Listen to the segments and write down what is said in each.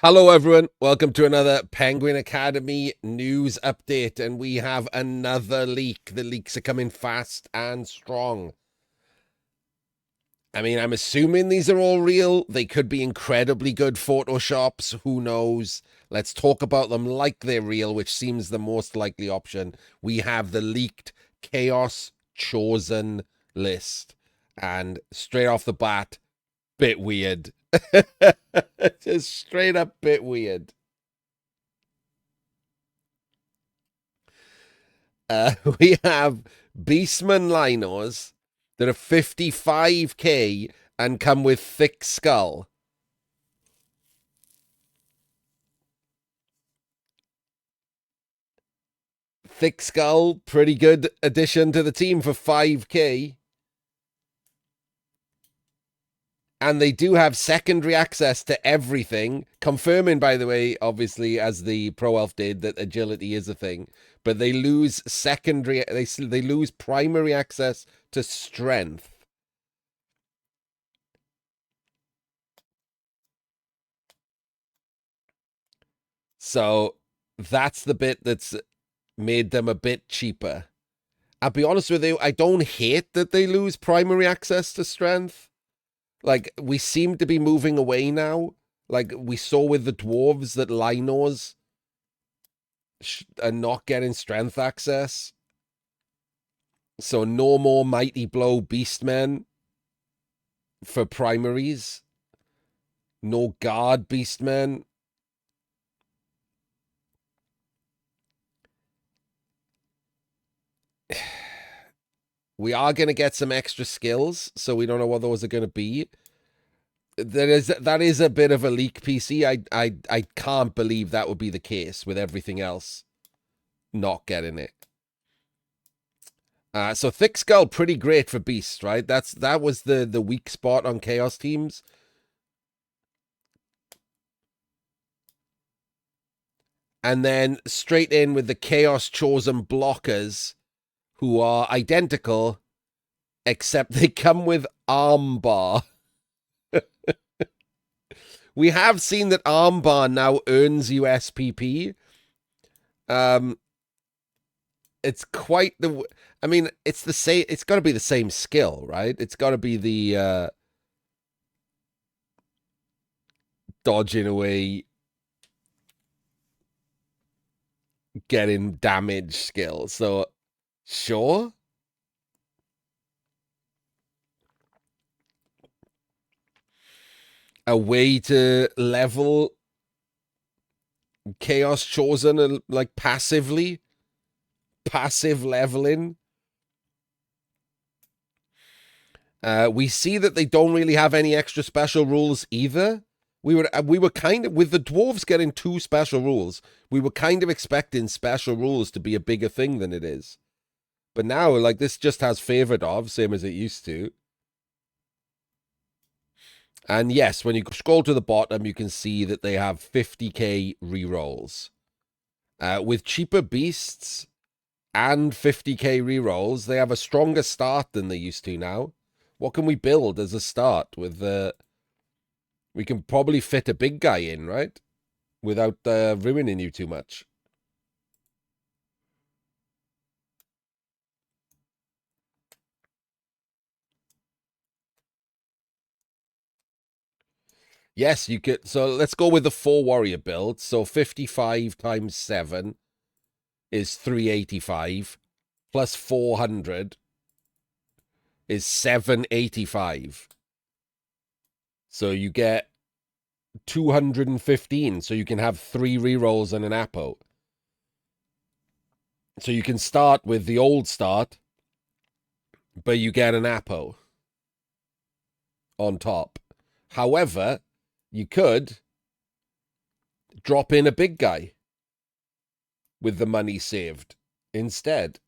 Hello, everyone. Welcome to another Penguin Academy news update. And we have another leak. The leaks are coming fast and strong. I mean, I'm assuming these are all real. They could be incredibly good Photoshops. Who knows? Let's talk about them like they're real, which seems the most likely option. We have the leaked Chaos Chosen list. And straight off the bat, bit weird. Just straight up bit weird. We have Beastmen Linos that are 55k and come with thick skull. Thick skull, pretty good addition to the team for 5k. And they do have secondary access to everything, confirming, by the way, obviously, as the Pro Elf did, that agility is a thing. But they lose secondary, they lose primary access to strength. So that's the bit that's made them a bit cheaper. I'll be honest with you, I don't hate that they lose primary access to strength. Like, we seem to be moving away now. Like, we saw with the dwarves that Linos are not getting strength access. So, no more Mighty Blow Beastmen for primaries. No Guard Beastmen. We are going to get some extra skills, so we don't know what those are going to be. That is a bit of a leak PC. I can't believe that would be the case with everything else not getting it. So thick skull, pretty great for beasts, right? That was the weak spot on chaos teams. And then straight in with the chaos chosen blockers, who are identical, except they come with armbar. We have seen that armbar now earns you SPP. Um, it's quite the. I mean, it's the same. It's got to be the same skill, right? It's got to be the dodging away, getting damage skill. So, sure. A way to level chaos chosen, like passively, passive leveling. We see that they don't really have any extra special rules either. We were kind of, with the dwarves getting 2 special rules, we were kind of expecting special rules to be a bigger thing than it is. But now, like, this just has favorite of, same as it used to. And yes, when you scroll to the bottom, you can see that they have 50k rerolls. With cheaper beasts and 50k rerolls, they have a stronger start than they used to now. What can we build as a start with the... We can probably fit a big guy in, right? Without ruining you too much. Yes, you could. So let's go with the 4 warrior build. So 55 times 7 is 385, plus 400 is 785. So you get 215. So you can have 3 rerolls and an Apo. So you can start with the old start, but you get an Apo on top. However, you could drop in a big guy with the money saved instead.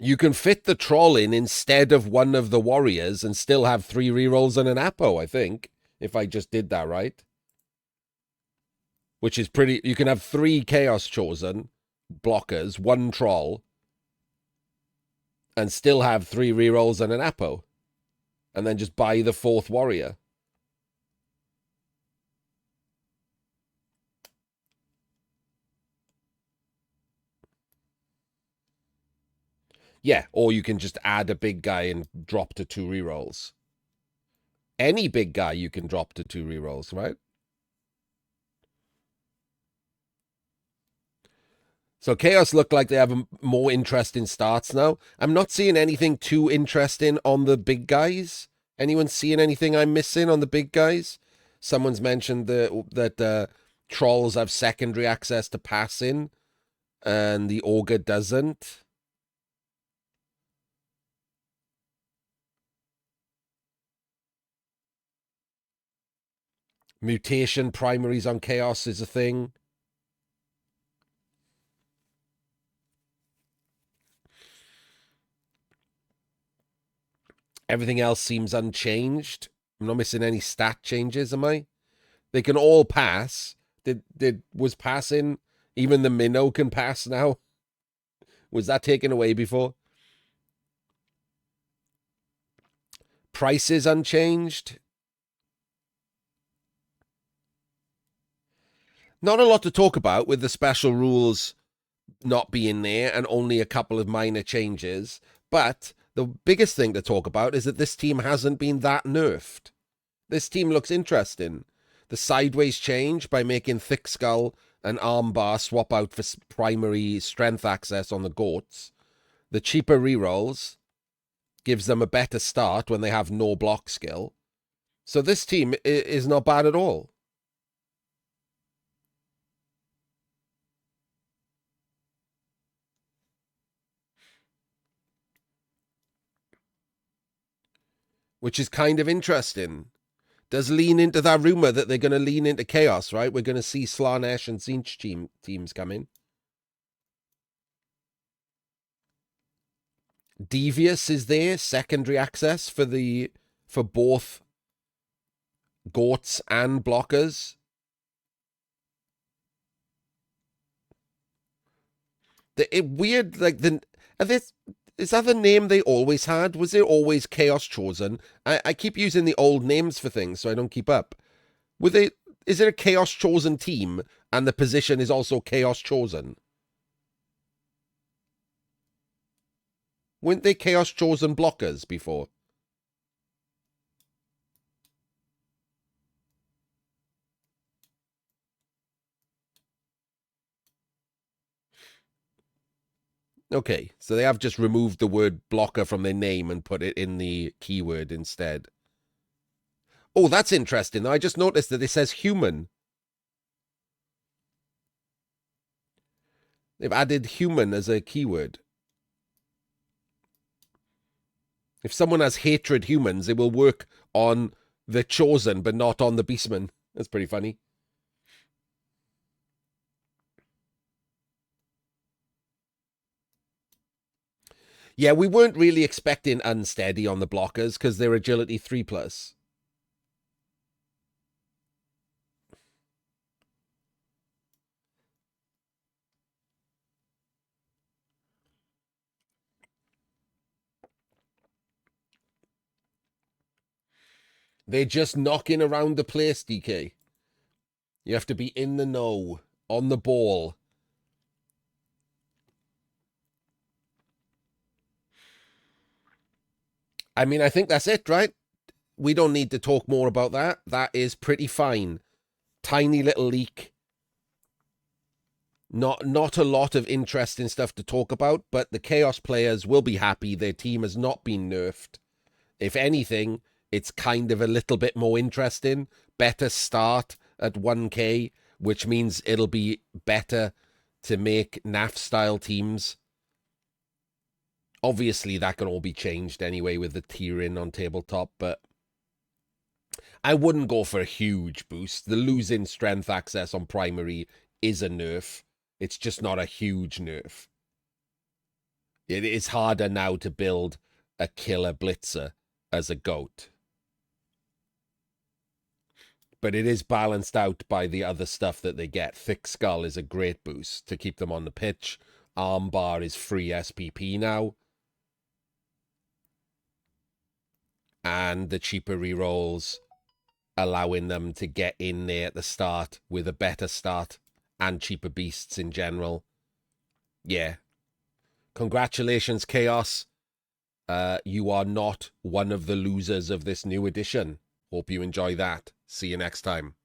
You can fit the troll in instead of one of the warriors and still have 3 rerolls and an Apo, I think, if I just did that right. Which is pretty... You can have 3 Chaos Chosen blockers, 1 troll, and still have 3 rerolls and an Apo. And then just buy the 4th warrior. Yeah, or you can just add a big guy and drop to 2 rerolls. Any big guy you can drop to 2 rerolls, right? So Chaos look like they have more interesting starts now. I'm not seeing anything too interesting on the big guys. Anyone seeing anything I'm missing on the big guys? Someone's mentioned that trolls have secondary access to passing, and the Augur doesn't. Mutation primaries on Chaos is a thing. Everything else seems unchanged. I'm not missing any stat changes, am I? They can all pass. Was passing... Even the minnow can pass now? Was that taken away before? Prices unchanged. Not a lot to talk about with the special rules not being there and only a couple of minor changes. But the biggest thing to talk about is that this team hasn't been that nerfed. This team looks interesting. The sideways change by making Thick Skull and Armbar swap out for primary strength access on the goats. The cheaper rerolls gives them a better start when they have no block skill. So this team is not bad at all. Which is kind of interesting. Does lean into that rumor that they're going to lean into Chaos, right? We're going to see Slanesh and Zinch teams come in. Devious is there, secondary access for both goats and blockers. Weird, like is that the name they always had? Was it always Chaos Chosen? I keep using the old names for things, so I don't keep up. Is it a Chaos Chosen team, and the position is also Chaos Chosen? Weren't they Chaos Chosen blockers before? Okay, so they have just removed the word blocker from their name and put it in the keyword instead. Oh, that's interesting. I just noticed that it says human. They've added human as a keyword. If someone has hatred humans, it will work on the Chosen, but not on the Beastmen. That's pretty funny. Yeah, we weren't really expecting unsteady on the blockers because they're agility 3+. They're just knocking around the place, DK. You have to be in the know, on the ball. I mean, I think that's it, right? We don't need to talk more about that. That is pretty fine. Tiny little leak. Not a lot of interesting stuff to talk about, but the Chaos players will be happy. Their team has not been nerfed. If anything, it's kind of a little bit more interesting. Better start at 1k, which means it'll be better to make NAF-style teams. Obviously, that can all be changed anyway with the tiering on tabletop, but I wouldn't go for a huge boost. The losing strength access on primary is a nerf. It's just not a huge nerf. It is harder now to build a killer blitzer as a goat. But it is balanced out by the other stuff that they get. Thick Skull is a great boost to keep them on the pitch. Armbar is free SPP now. And the cheaper rerolls allowing them to get in there at the start with a better start and cheaper beasts in general. Yeah. Congratulations, Chaos. You are not one of the losers of this new edition. Hope you enjoy that. See you next time.